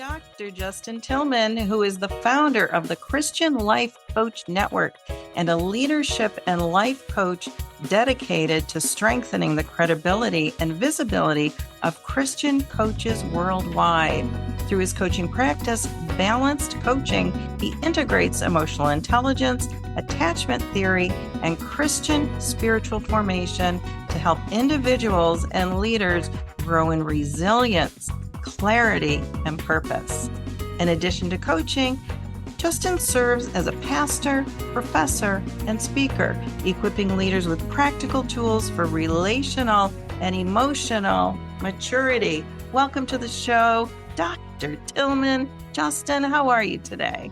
Dr. Justin Tilghman, who is the founder of the Christian Life Coach Network and a leadership and life coach dedicated to strengthening the credibility and visibility of Christian coaches worldwide. Through his coaching practice, Balanced Coaching, he integrates emotional intelligence, attachment theory, and Christian spiritual formation to help individuals and leaders grow in resilience, clarity, and purpose. In addition to coaching, Justin serves as a pastor, professor, and speaker, equipping leaders with practical tools for relational and emotional maturity. Welcome to the show, Dr. Tilghman. Justin, how are you today?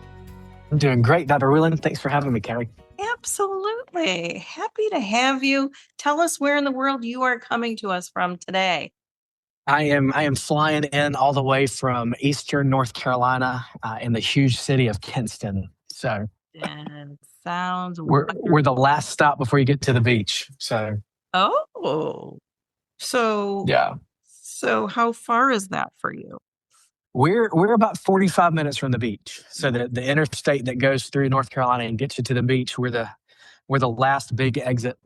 I'm doing great, Dr. Whelan. Thanks for having me, Carrie. Absolutely. Happy to have you. Tell us where in the world you are coming to us from today. I am flying in all the way from Eastern North Carolina in the huge city of Kinston. So And sounds we're the last stop before you get to the beach. So yeah, so how far is that for you? we're about 45 minutes from the beach. So the interstate that goes through North Carolina and gets you to the beach, we're the last big exit.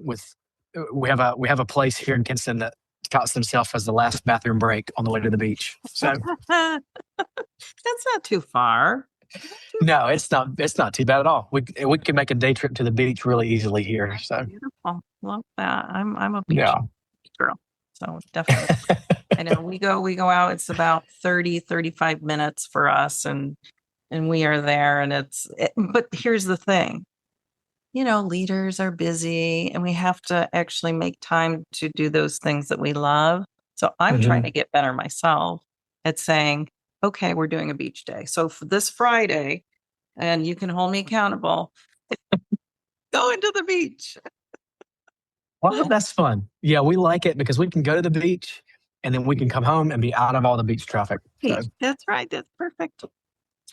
We have a place here in Kinston that touts themselves as the last bathroom break on the way to the beach. So That's not too far. no, it's not too bad at all. We can make a day trip to the beach really easily here. So beautiful. Love that. I'm a beach girl. So definitely. I know we go out. It's about 35 minutes for us and we are there but here's the thing. Leaders are busy and we have to actually make time to do those things that we love. So I'm trying to get better myself at saying, okay, we're doing a beach day. So for this Friday, and you can hold me accountable, going to the beach. Well, that's fun. Yeah, we like it because we can go to the beach and then we can come home and be out of all the beach traffic. So, that's right. That's perfect.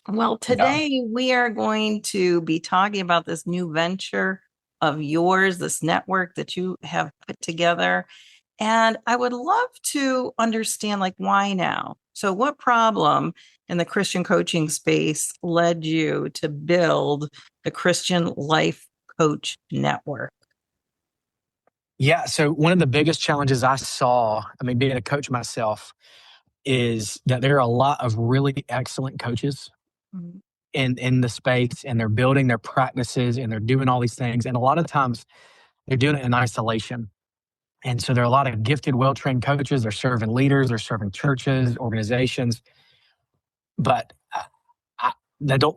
Well, today we are going to be talking about this new venture of yours, this network that you have put together. And I would love to understand, why now? So what problem in the Christian coaching space led you to build the Christian Life Coach Network? yeah, so one of the biggest challenges I saw, being a coach myself, is that there are a lot of really excellent coaches in the space, and they're building their practices and they're doing all these things. And a lot of times they're doing it in isolation. And so there are a lot of gifted, well-trained coaches. They're serving leaders, they're serving churches, organizations. But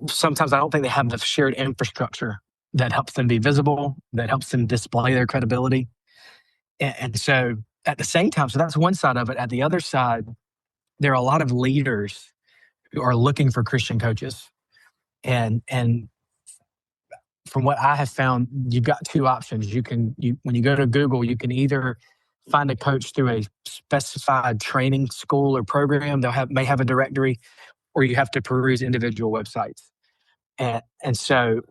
sometimes I don't think they have the shared infrastructure that helps them be visible, that helps them display their credibility. And so at the same time, so that's one side of it. At the other side, there are a lot of leaders who are looking for Christian coaches. And from what I have found, you've got two options. When you go to Google, you can either find a coach through a specified training school or program. May have a directory, or you have to peruse individual websites. And so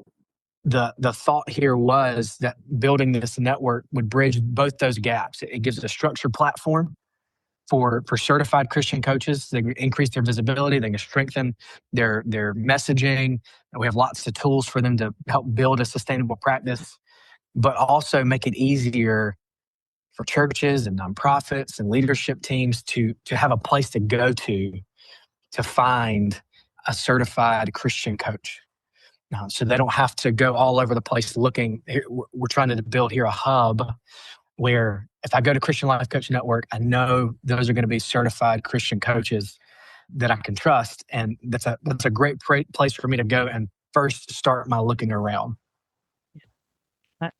the thought here was that building this network would bridge both those gaps. It gives a structured platform for certified Christian coaches. They can increase their visibility. They can strengthen their messaging. And we have lots of tools for them to help build a sustainable practice, but also make it easier for churches and nonprofits and leadership teams to have a place to go to find a certified Christian coach. So they don't have to go all over the place looking. We're trying to build here a hub where if I go to Christian Life Coach Network, I know those are going to be certified Christian coaches that I can trust. And that's a great place for me to go and first start my looking around.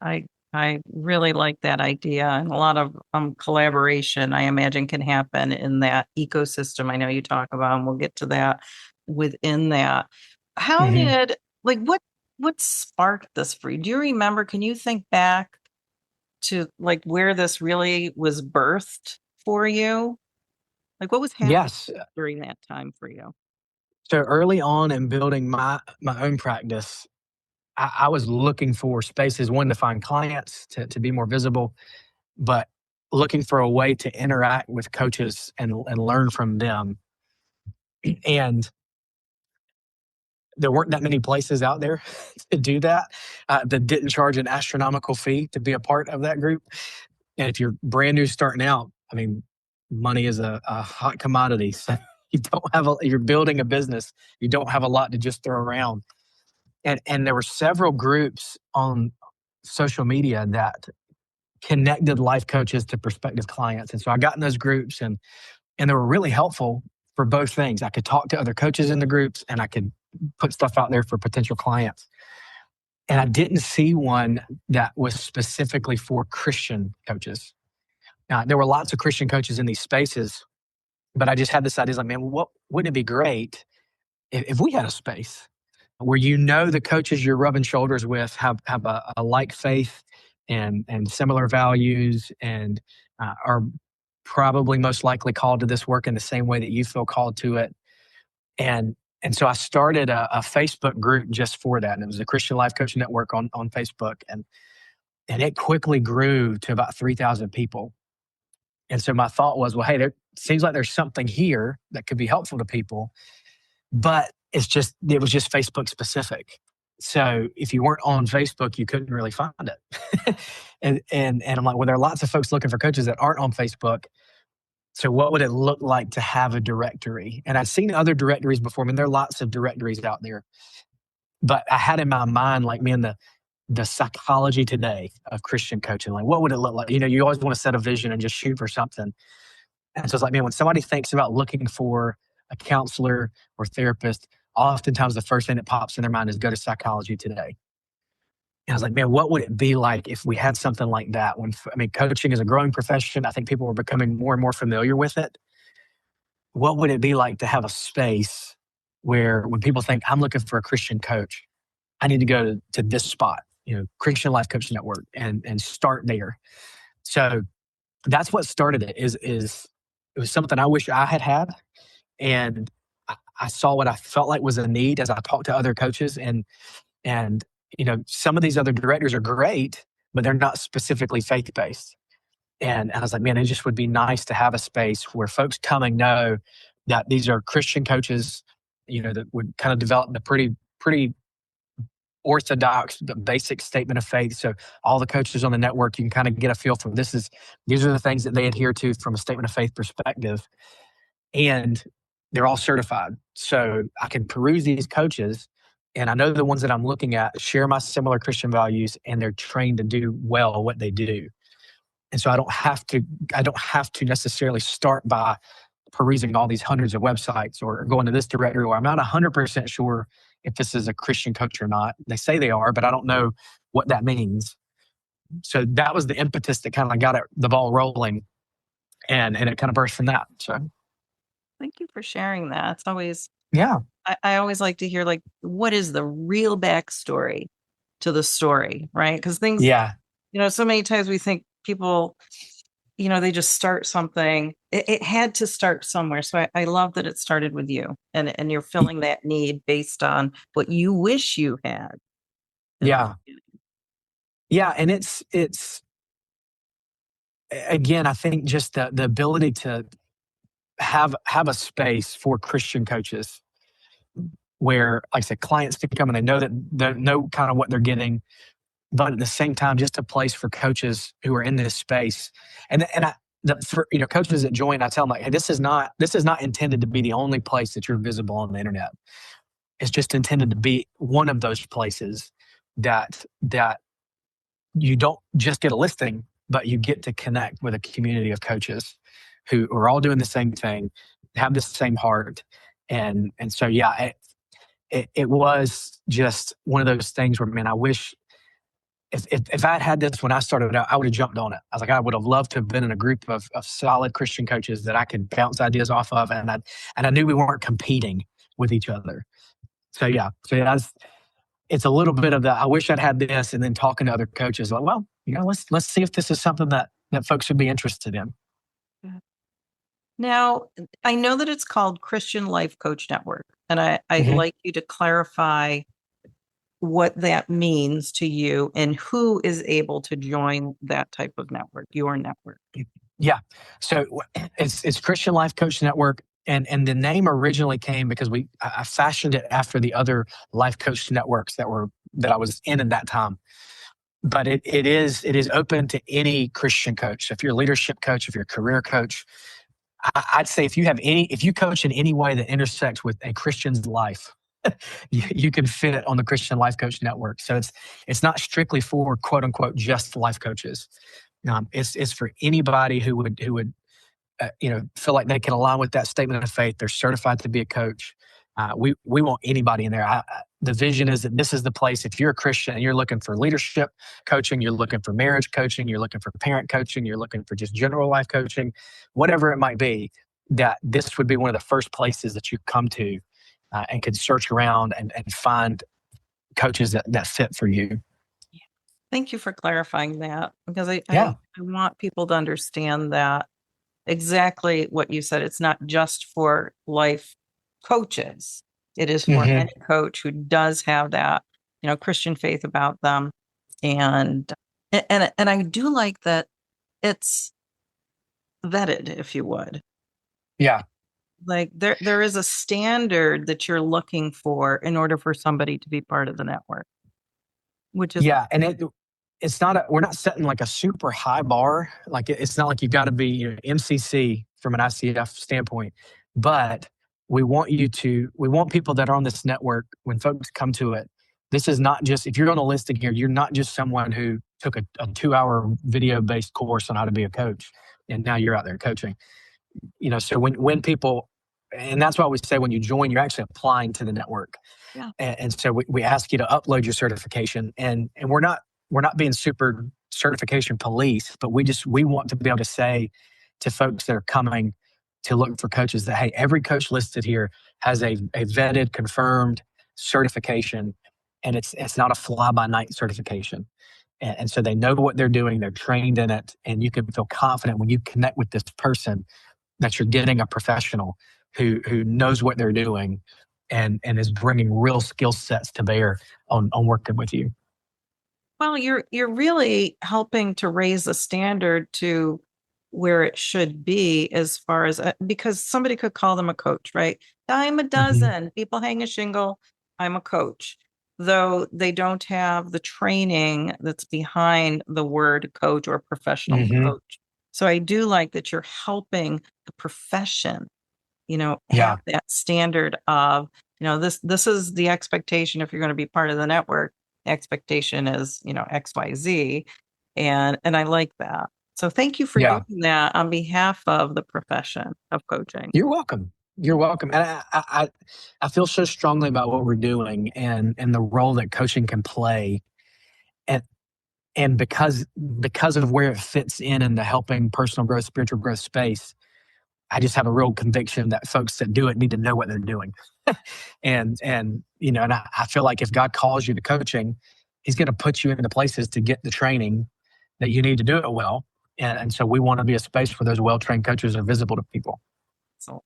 I really like that idea, and a lot of collaboration, I imagine, can happen in that ecosystem I know you talk about, and we'll get to that within that. How did, what sparked this for you? Do you remember, can you think back to where this really was birthed for you? What was happening during that time for you? So early on in building my own practice, I was looking for spaces, one, to find clients, to be more visible, but looking for a way to interact with coaches and learn from them. And there weren't that many places out there to do that that didn't charge an astronomical fee to be a part of that group. And if you're brand new starting out, I mean, money is a hot commodity. So you're building a business. You don't have a lot to just throw around. And there were several groups on social media that connected life coaches to prospective clients. And so I got in those groups and they were really helpful for both things. I could talk to other coaches in the groups and I could put stuff out there for potential clients. And I didn't see one that was specifically for Christian coaches. There were lots of Christian coaches in these spaces, but I just had this idea like, man, wouldn't it be great if we had a space where the coaches you're rubbing shoulders with have a like faith and similar values and are probably most likely called to this work in the same way that you feel called to it. And so I started a Facebook group just for that. And it was the Christian Life Coach Network on Facebook. And it quickly grew to about 3,000 people. And so my thought was, well, hey, there seems like there's something here that could be helpful to people, but it was just Facebook specific. So if you weren't on Facebook, you couldn't really find it. and I'm like, well, there are lots of folks looking for coaches that aren't on Facebook. So what would it look like to have a directory? And I'd seen other directories before. I mean, there are lots of directories out there, but I had in my mind, like, man, the psychology today of Christian coaching, like what would it look like? You always want to set a vision and just shoot for something. And so it's like, man, when somebody thinks about looking for a counselor or therapist, oftentimes the first thing that pops in their mind is go to Psychology Today. And I was like, man, what would it be like if we had something like that? Coaching is a growing profession. I think people are becoming more and more familiar with it. What would it be like to have a space where when people think I'm looking for a Christian coach, I need to go to this spot, Christian Life Coach Network and start there. So that's what started it is it was something I wish I had. And I saw what I felt like was a need as I talked to other coaches and some of these other directors are great, but they're not specifically faith-based. And I was like, man, it just would be nice to have a space where folks come and know that these are Christian coaches, that would kind of develop the pretty orthodox, the basic statement of faith. So all the coaches on the network, you can kind of get a feel for these are the things that they adhere to from a statement of faith perspective. And they're all certified. So I can peruse these coaches and I know the ones that I'm looking at share my similar Christian values and they're trained to do well what they do. And so I don't have to necessarily start by perusing all these hundreds of websites or going to this directory where I'm not 100% sure if this is a Christian coach or not. They say they are, but I don't know what that means. So that was the impetus that kind of got the ball rolling and it kind of burst from that. So thank you for sharing that. It's always, yeah. I always like to hear, like, what is the real backstory to the story, right? Because things, so many times we think people, they just start something. It had to start somewhere. So I love that it started with you and you're filling that need based on what you wish you had. Yeah. Yeah. And it's again, I think just the ability to have a space for Christian coaches where, like I said, clients can come and they know kind of what they're getting, but at the same time, just a place for coaches who are in this space. For coaches that join, I tell them, like, hey, this is not intended to be the only place that you're visible on the internet. It's just intended to be one of those places that you don't just get a listing, but you get to connect with a community of coaches who are all doing the same thing, have the same heart. And so, yeah, it was just one of those things where, man, I wish if I had this when I started out, I would have jumped on it. I was like, I would have loved to have been in a group of solid Christian coaches that I could bounce ideas off of. And I knew we weren't competing with each other. So, yeah. It's a little bit of the, I wish I'd had this, and then talking to other coaches, like, well, let's see if this is something that folks would be interested in. Now, I know that it's called Christian Life Coach Network, and I'd like you to clarify what that means to you and who is able to join that type of network, your network. Yeah. So it's Christian Life Coach Network. And the name originally came because I fashioned it after the other life coach networks that I was in at that time. But it is open to any Christian coach. So if you're a leadership coach, if you're a career coach, I'd say if you coach in any way that intersects with a Christian's life, you can fit it on the Christian Life Coach Network. So it's not strictly for quote unquote just life coaches. It's for anybody who would feel like they can align with that statement of faith. They're certified to be a coach. We want anybody in there. The vision is that this is the place. If you're a Christian and you're looking for leadership coaching, you're looking for marriage coaching, you're looking for parent coaching, you're looking for just general life coaching, whatever it might be, that this would be one of the first places that you come to and could search around and find coaches that fit for you. Thank you for clarifying that, because I Yeah. want people to understand that exactly what you said. It's not just for life coaches. It is for Mhm. any coach who does have that, Christian faith about them. And I do like that it's vetted, if you would. Yeah. Like there is a standard that you're looking for in order for somebody to be part of the network, which is Yeah. And it's not we're not setting like a super high bar. Like it's not like you've got to be MCC from an ICF standpoint, but we want people that are on this network, when folks come to it, this is not just, if you're on a listing here, you're not just someone who took a 2-hour video based course on how to be a coach and now you're out there coaching. So when people, and that's why we say when you join, you're actually applying to the network. Yeah. And so we ask you to upload your certification, and we're not being super certification police, but we want to be able to say to folks that are coming to look for coaches that, hey, every coach listed here has a vetted, confirmed certification, and it's not a fly by night certification. And so they know what they're doing, they're trained in it, and you can feel confident when you connect with this person that you're getting a professional who knows what they're doing and is bringing real skill sets to bear on working with you. Well, you're really helping to raise the standard to where it should be, as far as because somebody could call them a coach, right? Dime a dozen. People hang a shingle, I'm a coach, though they don't have the training that's behind the word coach or professional coach. So I do like that you're helping the profession, have that standard of, this is the expectation. If you're going to be part of the network, the expectation is, XYZ. And I like that. So thank you for doing that on behalf of the profession of coaching. You're welcome. You're welcome. And I feel so strongly about what we're doing and the role that coaching can play. And because of where it fits in the helping personal growth, spiritual growth space, I just have a real conviction that folks that do it need to know what they're doing. and I feel like if God calls you to coaching, he's going to put you into places to get the training that you need to do it well. And so we want to be a space where those well-trained coaches are visible to people. So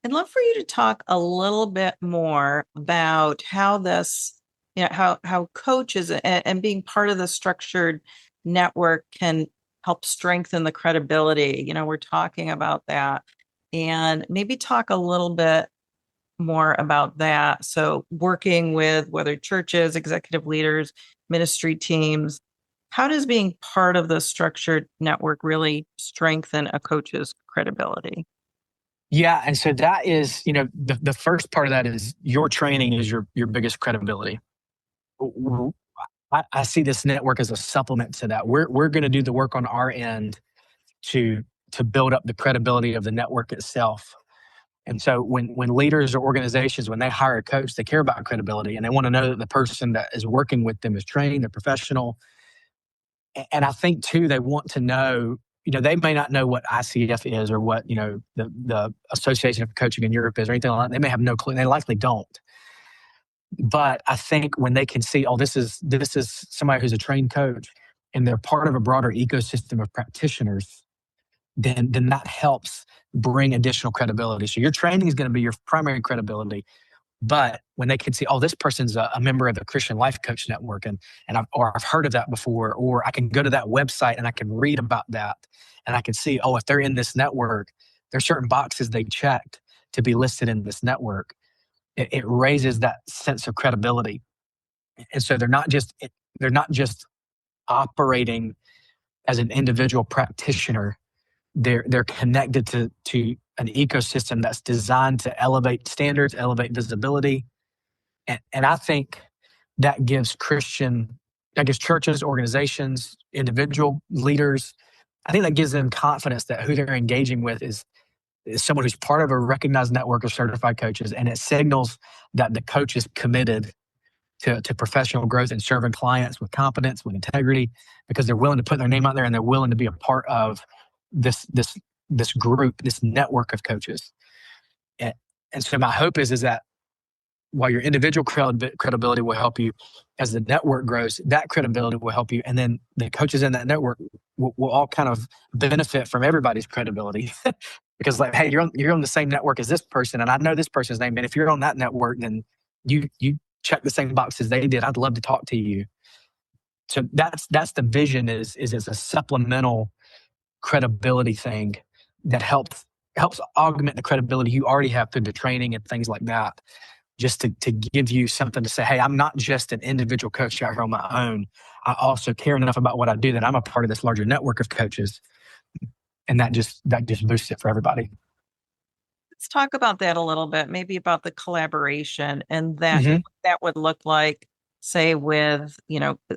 I'd love for you to talk a little bit more about how this, how coaches and being part of the structured network can help strengthen the credibility. We're talking about that, and maybe talk a little bit more about that. So working with whether churches, executive leaders, ministry teams, how does being part of the structured network really strengthen a coach's credibility? Yeah. And so that is, the first part of that is your training is your biggest credibility. I see this network as a supplement to that. We're going to do the work on our end to build up the credibility of the network itself. And so when leaders or organizations, when they hire a coach, they care about credibility and they want to know that the person that is working with them is trained, they're professional. And I think too, they want to know, they may not know what ICF is or what, the Association of Coaching in Europe is or anything like that. They may have no clue. They likely don't. But I think when they can see, this is somebody who's a trained coach and they're part of a broader ecosystem of practitioners, then that helps bring additional credibility. So your training is going to be your primary credibility. But when they can see, this person's a member of the Christian Life Coach Network, and I've heard of that before, or I can go to that website and I can read about that, and I can see, if they're in this network, there's certain boxes they checked to be listed in this network, it raises that sense of credibility. And so they're not just operating as an individual practitioner. They're connected to an ecosystem that's designed to elevate standards, elevate visibility. And I think that gives churches, organizations, individual leaders, I think that gives them confidence that who they're engaging with is someone who's part of a recognized network of certified coaches. And it signals that the coach is committed to professional growth and serving clients with competence, with integrity, because they're willing to put their name out there and they're willing to be a part of this group, this network of coaches. And so my hope is that while your individual credibility will help you, as the network grows, that credibility will help you. And then the coaches in that network will all kind of benefit from everybody's credibility. Because like, hey, you're on the same network as this person, and I know this person's name. And if you're on that network, then you check the same boxes they did. I'd love to talk to you. So that's the vision is it's a supplemental credibility thing that helps augment the credibility you already have through the training and things like that. Just to give you something to say, hey, I'm not just an individual coach out here on my own. I also care enough about what I do that I'm a part of this larger network of coaches. And that just boosts it for everybody. Let's talk about that a little bit, maybe about the collaboration and that Mm-hmm. that would look like, say, with,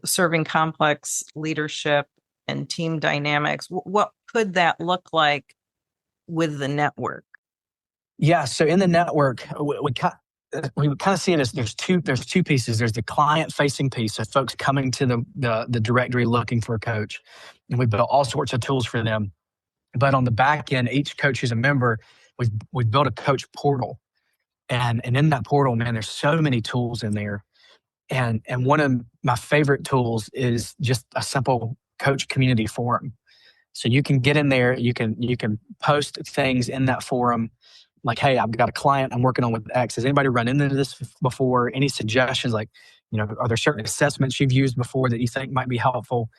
serving complex leadership and team dynamics. What could that look like with the network? Yeah. So in the network, we kind of see it as there's two pieces. There's the client facing piece, so folks coming to the directory looking for a coach, and we built all sorts of tools for them. But on the back end, each coach who's a member, we've built a coach portal, and in that portal, man, there's so many tools in there. And one of my favorite tools is just a simple coach community forum. So you can get in there, you can post things in that forum, like, hey, I've got a client I'm working on with X. Has anybody run into this before? Any suggestions? Like, are there certain assessments you've used before that you think might be helpful?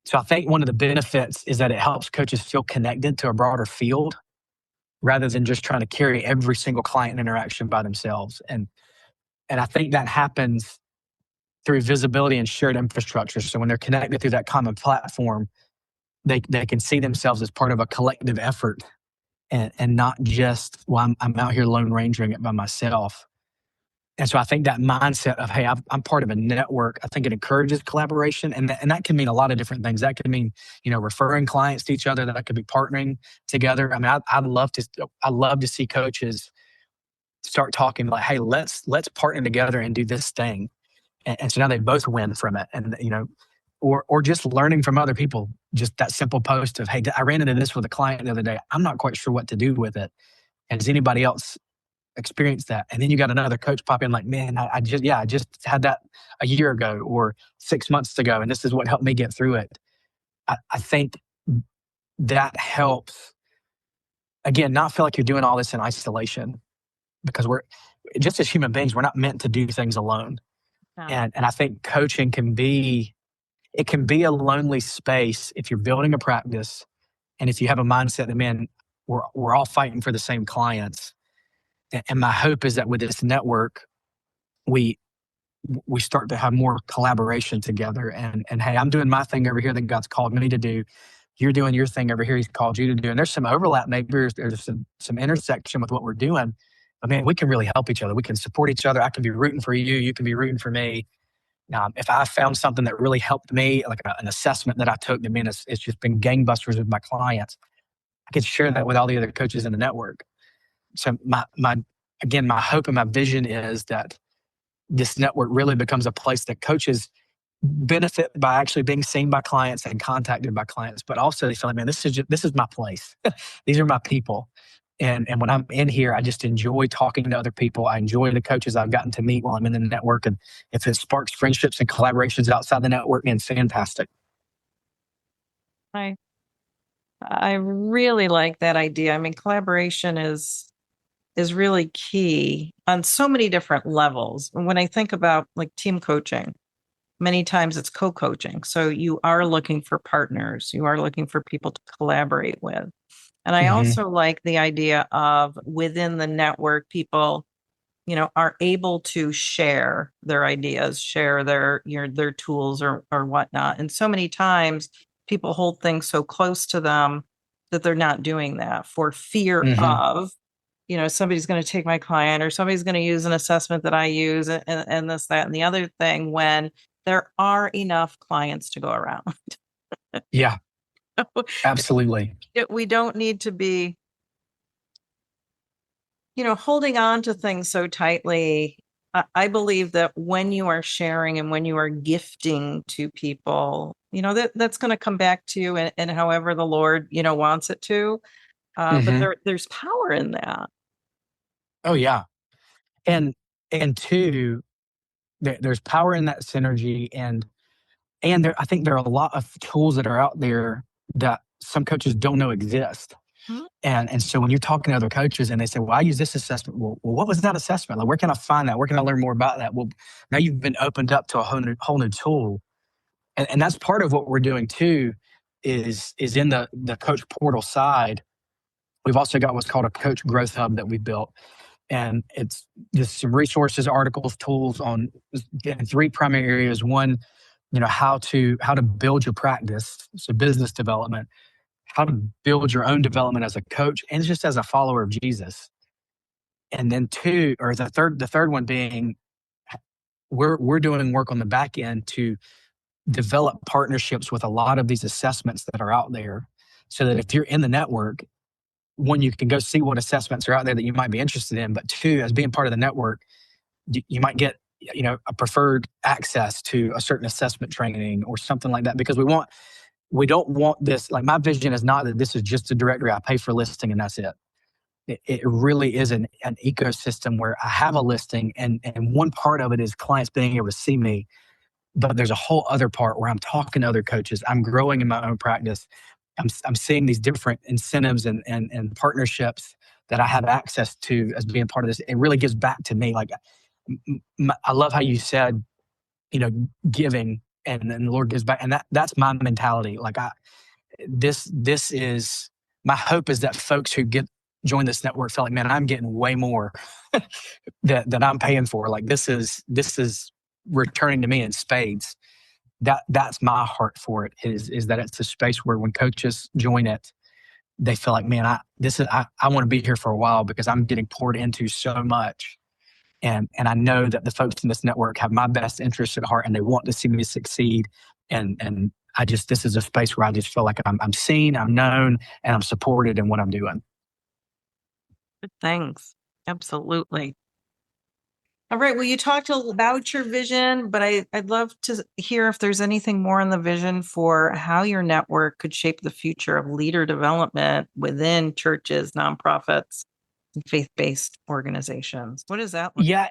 So I think one of the benefits is that it helps coaches feel connected to a broader field rather than just trying to carry every single client interaction by themselves. And I think that happens through visibility and shared infrastructure. So when they're connected through that common platform, they can see themselves as part of a collective effort and not just, well, I'm out here lone rangering it by myself. And so I think that mindset of, hey, I'm part of a network, I think it encourages collaboration. And that can mean a lot of different things. That could mean, referring clients to each other. That could be partnering together. I mean, I love to see coaches start talking like, hey, let's partner together and do this thing. And so now they both win from it. And, or just learning from other people, just that simple post of, hey, I ran into this with a client the other day. I'm not quite sure what to do with it. And does anybody else experience that? And then you got another coach pop in like, man, I just had that a year ago or 6 months ago, and this is what helped me get through it. I think that helps, again, not feel like you're doing all this in isolation, because we're just, as human beings, we're not meant to do things alone. No. And I think coaching can be a lonely space if you're building a practice and if you have a mindset that, man, we're all fighting for the same clients. And my hope is that with this network, we start to have more collaboration together. And hey, I'm doing my thing over here that God's called me to do. You're doing your thing over here He's called you to do. And there's some overlap, maybe there's some intersection with what we're doing. But man, we can really help each other. We can support each other. I can be rooting for you. You can be rooting for me. If I found something that really helped me, like an assessment that I took, I mean, it's just been gangbusters with my clients, I could share that with all the other coaches in the network. So my hope and my vision is that this network really becomes a place that coaches benefit by actually being seen by clients and contacted by clients, but also they feel like, man, this is my place. These are my people. And when I'm in here, I just enjoy talking to other people. I enjoy the coaches I've gotten to meet while I'm in the network. And if it sparks friendships and collaborations outside the network, then fantastic. I really like that idea. I mean, collaboration is really key on so many different levels. And when I think about like team coaching, many times it's co-coaching. So you are looking for partners. You are looking for people to collaborate with. And I also like the idea of within the network, people, are able to share their ideas, share their tools or whatnot. And so many times people hold things so close to them that they're not doing that for fear of, somebody's going to take my client or somebody's going to use an assessment that I use and this, that, and the other thing, when there are enough clients to go around. Yeah, absolutely. We don't need to be, holding on to things so tightly. I believe that when you are sharing and when you are gifting to people, that's going to come back to you and however the Lord, wants it to. But there's power in that. Oh yeah. And two, there's power in that synergy, and I think there are a lot of tools that are out there that some coaches don't know exist. And so when you're talking to other coaches and they say, well, I use this assessment. Well, what was that assessment? Like, where can I find that? Where can I learn more about that? Well, now you've been opened up to a whole new tool. And that's part of what we're doing too, is in the coach portal side. We've also got what's called a coach growth hub that we built. And it's just some resources, articles, tools on three primary areas. One, how to build your practice, so business development, how to build your own development as a coach and just as a follower of Jesus. And then two, or the third one being, we're doing work on the back end to develop partnerships with a lot of these assessments that are out there, so that if you're in the network, one, you can go see what assessments are out there that you might be interested in, but two, as being part of the network, you might get a preferred access to a certain assessment training or something like that, because we don't want this. Like, my vision is not that this is just a directory I pay for listing and that's it. It really is an ecosystem where I have a listing, and one part of it is clients being able to see me, but there's a whole other part where I'm talking to other coaches. I'm growing in my own practice. I'm seeing these different incentives and partnerships that I have access to as being part of this. It really gives back to me. Like, I love how you said, giving, and then the Lord gives back, and that's my mentality. Like, this is my hope, is that folks who join this network feel like, man, I'm getting way more that I'm paying for. Like, this is returning to me in spades. That's my heart for it, is that it's a space where when coaches join it, they feel like, man, I want to be here for a while because I'm getting poured into so much. And I know that the folks in this network have my best interest at heart, and they want to see me succeed. And this is a space where I just feel like I'm seen, I'm known, and I'm supported in what I'm doing. Thanks. Absolutely. All right. Well, you talked about your vision, but I'd love to hear if there's anything more in the vision for how your network could shape the future of leader development within churches, nonprofits, and faith-based organizations. What is that? Yeah,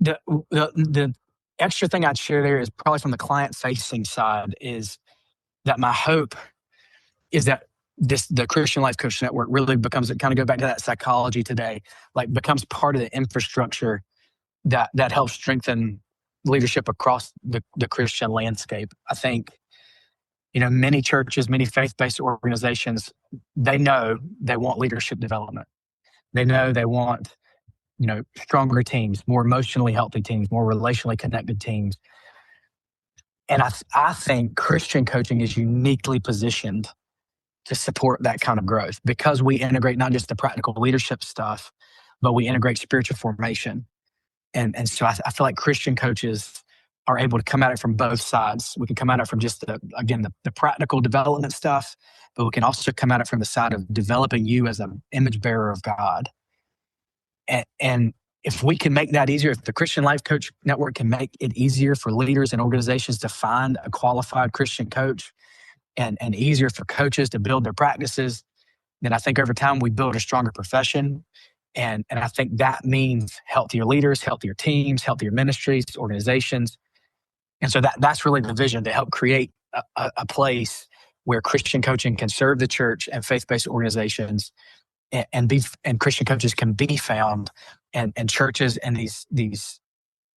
the extra thing I'd share there is probably from the client-facing side, is that my hope is that the Christian Life Coach Network really becomes, kind of go back to that psychology today, like becomes part of the infrastructure that helps strengthen leadership across the Christian landscape. I think, many churches, many faith-based organizations, they know they want leadership development. They know they want, stronger teams, more emotionally healthy teams, more relationally connected teams. And I think Christian coaching is uniquely positioned to support that kind of growth, because we integrate not just the practical leadership stuff, but we integrate spiritual formation. And so I feel like Christian coaches are able to come at it from both sides. We can come at it from just the practical development stuff, but we can also come at it from the side of developing you as an image bearer of God. And if we can make that easier, if the Christian Life Coach Network can make it easier for leaders and organizations to find a qualified Christian coach, and easier for coaches to build their practices, then I think over time we build a stronger profession. And I think that means healthier leaders, healthier teams, healthier ministries, organizations. And so that's really the vision, to help create a place where Christian coaching can serve the church and faith-based organizations, and Christian coaches can be found, and churches and these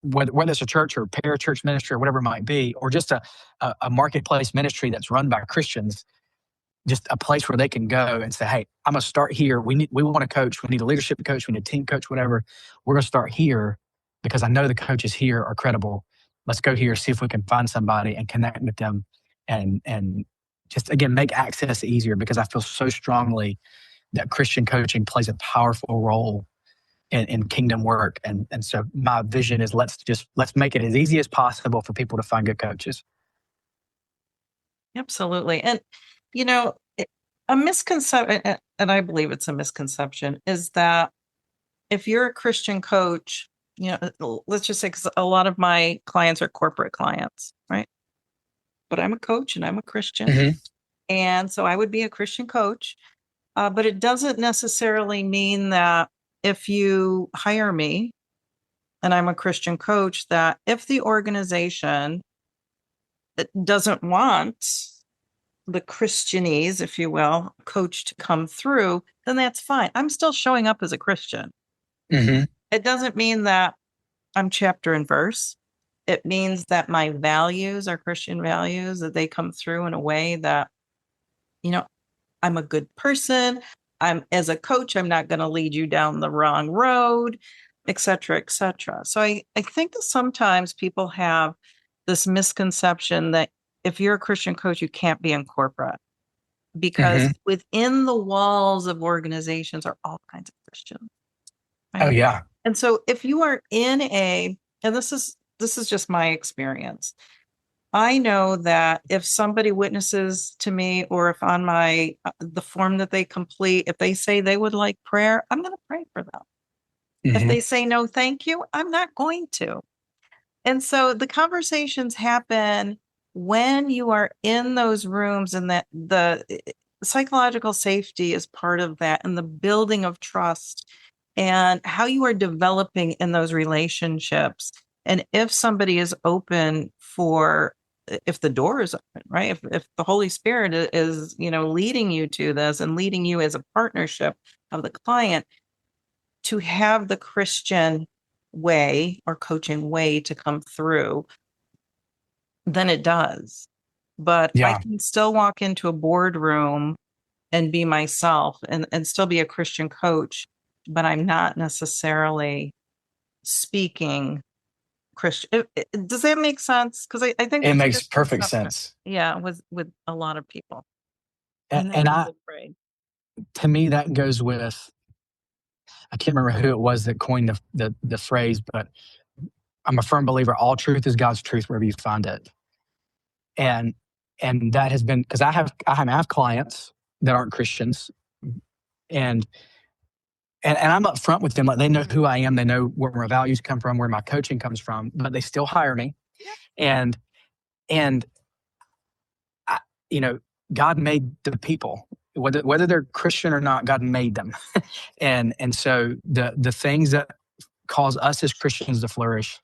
whether it's a church or parachurch ministry or whatever it might be, or just a marketplace ministry that's run by Christians, just a place where they can go and say, hey, I'm going to start here. We want a coach. We need a leadership coach. We need a team coach, whatever. We're going to start here because I know the coaches here are credible. Let's go here, see if we can find somebody and connect with them and just, again, make access easier, because I feel so strongly that Christian coaching plays a powerful role in kingdom work. And so my vision is let's make it as easy as possible for people to find good coaches. Absolutely. And, a misconception, and I believe it's a misconception, is that if you're a Christian coach, let's just say, because a lot of my clients are corporate clients, right? But I'm a coach and I'm a Christian. Mm-hmm. And so I would be a Christian coach. But it doesn't necessarily mean that if you hire me and I'm a Christian coach, that if the organization doesn't want the Christianese, if you will, coach to come through, then that's fine. I'm still showing up as a Christian. Mm-hmm. It doesn't mean that I'm chapter and verse. It means that my values are Christian values, that they come through in a way that, I'm a good person. As a coach, I'm not going to lead you down the wrong road, et cetera, et cetera. So I think that sometimes people have this misconception that if you're a Christian coach, you can't be in corporate, because Mm-hmm. within the walls of organizations are all kinds of Christians. Right? Oh yeah. And so if you are in and this is just my experience, I know that if somebody witnesses to me, or if on my the form that they complete, if they say they would like prayer, I'm going to pray for them. Mm-hmm. If they say no, thank you, I'm not going to. And so the conversations happen when you are in those rooms, and that the psychological safety is part of that, and the building of trust and how you are developing in those relationships. And if somebody is open if the door is open, right? If the Holy Spirit is, leading you to this and leading you as a partnership of the client to have the Christian way or coaching way to come through, then it does. But I can still walk into a boardroom and be myself and still be a Christian coach, but I'm not necessarily speaking Christian. Does that make sense? Because I think It that's makes perfect sense. Yeah, with a lot of people. And to me, that goes with, I can't remember who it was that coined the phrase, but I'm a firm believer all truth is God's truth wherever you find it. And that has been, because I have clients that aren't Christians, and I'm upfront with them. Like, they know who I am, they know where my values come from, where my coaching comes from, but they still hire me. And I, God made the people, whether they're Christian or not. God made them, and so the things that cause us as Christians to flourish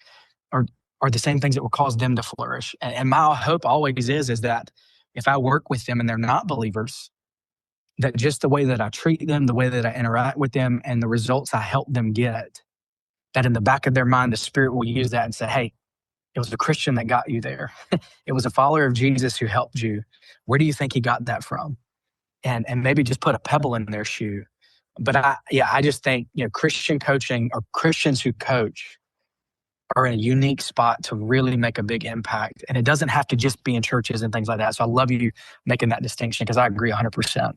are the same things that will cause them to flourish. And my hope always is that if I work with them and they're not believers, that just the way that I treat them, the way that I interact with them, and the results I help them get, that in the back of their mind, the Spirit will use that and say, hey, it was the Christian that got you there. It was a follower of Jesus who helped you. Where do you think he got that from? And maybe just put a pebble in their shoe. But I just think, Christian coaching, or Christians who coach, are in a unique spot to really make a big impact. And it doesn't have to just be in churches and things like that. So I love you making that distinction, because I agree 100%.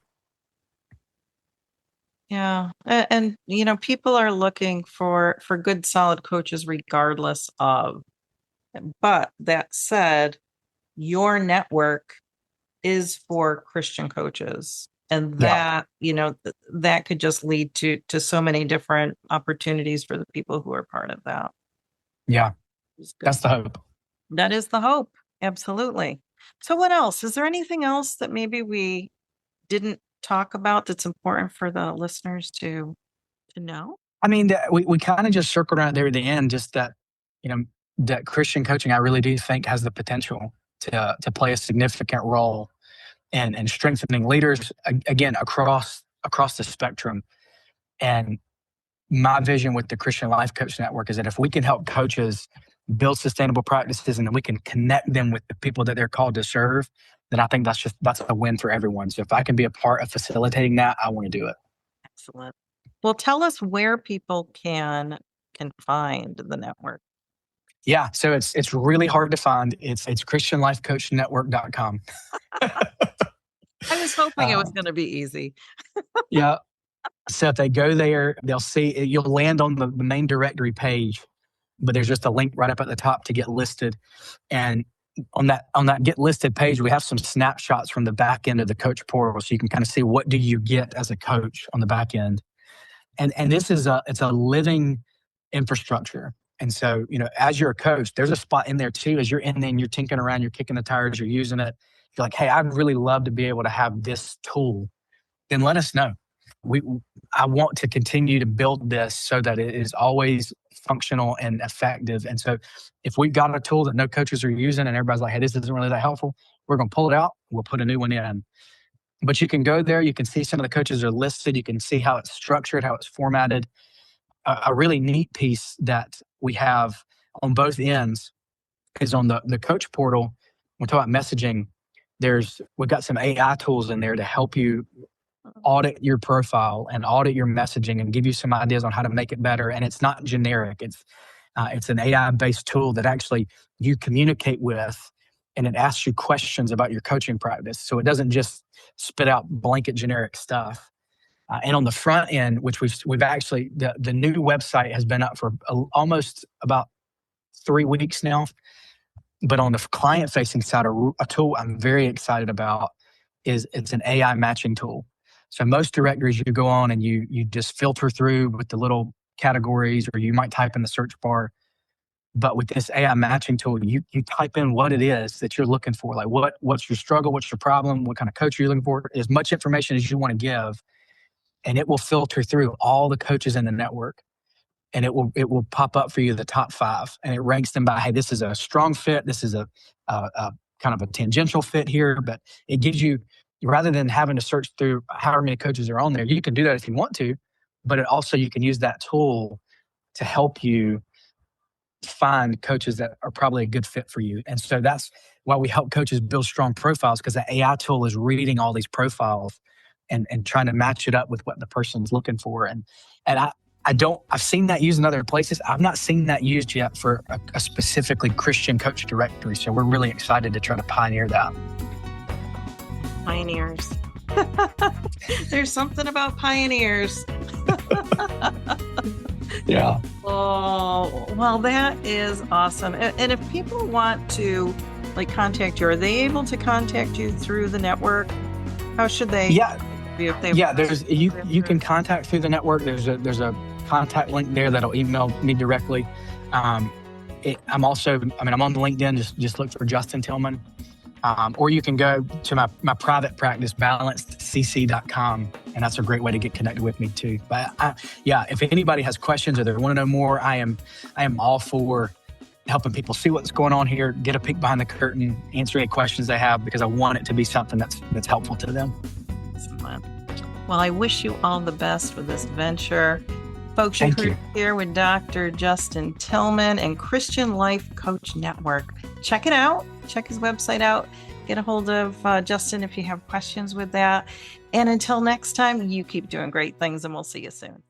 Yeah. And people are looking for good, solid coaches regardless of. But that said, your network is for Christian coaches. And that, that could just lead to so many different opportunities for the people who are part of that. Yeah. That's the hope. That is the hope. Absolutely. So what else? Is there anything else that maybe we didn't talk about that's important for the listeners to know? I mean, we kind of just circled around there at the end, just that, that Christian coaching, I really do think, has the potential to play a significant role in strengthening leaders, again, across the spectrum. And my vision with the Christian Life Coach Network is that if we can help coaches build sustainable practices, and then we can connect them with the people that they're called to serve, then I think that's a win for everyone. So if I can be a part of facilitating that, I want to do it. Excellent. Well, tell us where people can find the network. Yeah, so it's really hard to find. It's christianlifecoachnetwork.com. I was hoping it was going to be easy. Yeah. So if they go there, they'll see, you'll land on the main directory page, but there's just a link right up at the top to get listed. And on that get listed page, we have some snapshots from the back end of the coach portal, so you can kind of see what do you get as a coach on the back end. And this is it's a living infrastructure. And so, as you're a coach, there's a spot in there too. As you're in there and you're tinkering around, you're kicking the tires, you're using it. You're like, hey, I'd really love to be able to have this tool. Then let us know. I want to continue to build this so that it is always functional and effective. And so if we've got a tool that no coaches are using and everybody's like, hey, this isn't really that helpful, we're going to pull it out. We'll put a new one in. But you can go there. You can see some of the coaches are listed. You can see how it's structured, how it's formatted. A really neat piece that we have on both ends is on the coach portal. We're talking about messaging. We've got some AI tools in there to help you audit your profile and audit your messaging and give you some ideas on how to make it better. And it's not generic. It's an AI-based tool that actually you communicate with, and it asks you questions about your coaching practice. So it doesn't just spit out blanket generic stuff. And on the front end, which we've actually, the new website has been up for almost about 3 weeks now. But on the client-facing side, a tool I'm very excited about it's an AI matching tool. So most directories you go on and you just filter through with the little categories, or you might type in the search bar. But with this AI matching tool, you type in what it is that you're looking for, like what's your struggle, what's your problem, what kind of coach you're looking for, as much information as you want to give, and it will filter through all the coaches in the network, and it will pop up for you the top 5, and it ranks them by, hey, this is a strong fit, this is a kind of a tangential fit here, but it gives you, rather than having to search through however many coaches are on there, you can do that if you want to, but you can use that tool to help you find coaches that are probably a good fit for you. And so that's why we help coaches build strong profiles, because the AI tool is reading all these profiles and trying to match it up with what the person's looking for. And I've seen that used in other places. I've not seen that used yet for a specifically Christian coach directory. So we're really excited to try to pioneer that. Pioneers. There's something about pioneers. Yeah. Oh, well, that is awesome. And if people want to contact you, are they able to contact you through the network? How should they? Yeah. If they you can contact through the network. There's a contact link there that'll email me directly. I'm on the LinkedIn. Just look for Justin Tilghman. Or you can go to my private practice, balancedcc.com, and that's a great way to get connected with me too. But if anybody has questions or they want to know more, I am all for helping people see what's going on here, get a peek behind the curtain, answer any questions they have, because I want it to be something that's helpful to them. Well, I wish you all the best with this venture. Folks, you're here with Dr. Justin Tilghman and Christian Life Coach Network. Check it out. Check his website out. Get a hold of Justin if you have questions with that. And until next time, you keep doing great things, and we'll see you soon.